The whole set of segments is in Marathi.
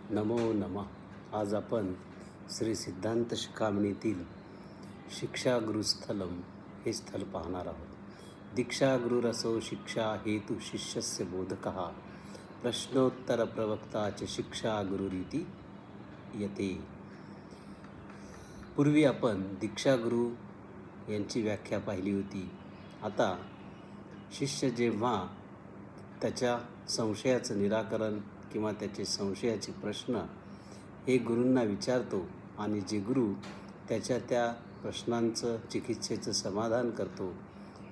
नमो नमः. आज आपण श्री सिद्धांत शिखामणीतील शिक्षागुरुस्थलम हे स्थल पाहणार आहोत. दीक्षागुरुरसो शिक्षा हेतु शिष्यस्य बोधकः प्रश्नोत्तर प्रवक्ता च शिक्षा गुरुरीती यते. पूर्वी आपण दीक्षागुरू यांची व्याख्या पाहिली होती. आता शिष्य जेव्हा त्याच्या संशयाचं निराकरण किंवा त्याचे संशयाचे प्रश्न हे गुरूंना विचारतो आणि जे गुरु त्याच्या त्या प्रश्नांचं चिकित्सेचं समाधान करतो,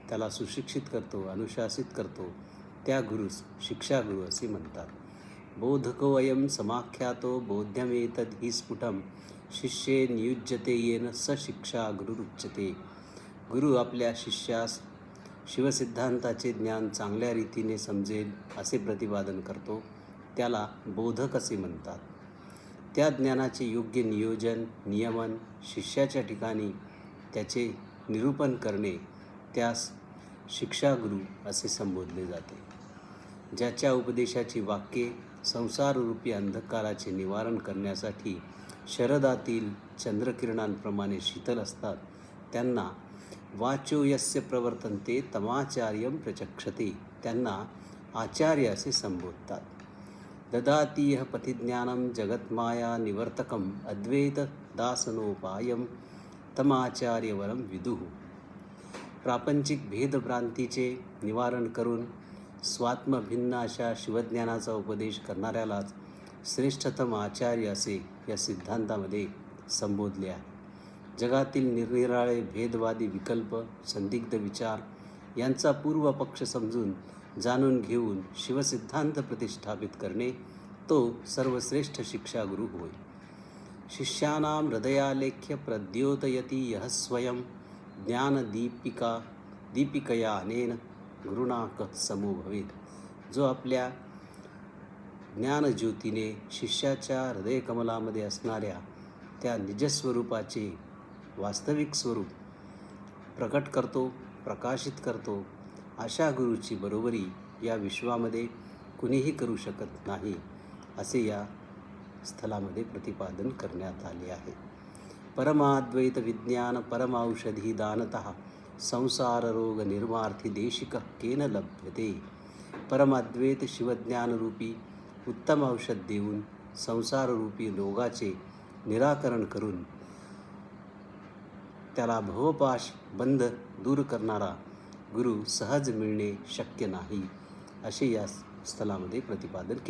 त्याला सुशिक्षित करतो, अनुशासित करतो, त्या गुरुस शिक्षागुरू असे म्हणतात. बोधकोऽयं समाख्यातो बोध्यमेतद् हि स्फुटं शिष्ये नियुज्यते येन स शिक्षा गुरुरुच्यते. गुरु आपल्या शिष्यास शिवसिद्धांताचे ज्ञान चांगल्या रीतीने समजेल असे प्रतिपादन करतो, त्याला बोधक असे म्हणतात. त्या ज्ञानाचे योग्य नियोजन, नियमन, शिष्याच्या ठिकाणी त्याचे निरूपण करणे, त्यास शिक्षागुरू असे संबोधले जाते. ज्याच्या उपदेशाची वाक्ये संसाररूपी अंधकाराचे निवारण करण्यासाठी शरदातील चंद्रकिरणांप्रमाणे शीतल असतात, त्यांना वाचो यस्य प्रवर्तन्ते तमाचार्यं प्रचक्षते, त्यांना आचार्य असे संबोधतात. ददाति यः पथिज्ञानं जगन्माया निवर्तकम् अद्वैत दासनोपायं तमाचार्यवरं विदुः. प्रापंचिक भेदभ्रांतीचे निवारण करून स्वात्मभिन्न अशा शिवज्ञानाचा उपदेश करणाऱ्यालाच श्रेष्ठतम आचार्य असे या सिद्धांतामध्ये संबोधले आहे. जगातील निरनिराळे भेदवादी विकल्प, संदिग्ध विचार यांचा पूर्व पक्ष समजून जाणून घेऊन शिवसिद्धांत प्रतिष्ठापित करणे, तो सर्वश्रेष्ठ शिक्षागुरू होय. शिष्यानां हृदयालेख्य प्रद्योतयति यः स्वयं दीपिकया अनेन गुरुणा कः समो भवेत्. जो आपल्या ज्ञानज्योतीने शिष्याच्या हृदयकमलामध्ये असणाऱ्या त्या निजस्वरूपाचे वास्तविक स्वरूप प्रकट करतो, प्रकाशित करतो, अशा गुरुची बरोबरी या विश्वामध्ये कुणीही करू शकत नाही असे या स्थलामध्ये प्रतिपादन करण्यात आले आहे. परमाद्वैत विज्ञान परमौषधी दानतः संसार रोग निर्मार्थी देशिकः केन लभ्यते. परमाद्वैत शिवज्ञानरूपी उत्तम औषध देऊन संसाररूपी रोगाचे निराकरण करून त्याला भवपाश बंध दूर करणारा गुरु सहज मिळणे शक्य नाही असे या स्थलामध्ये प्रतिपादन केले.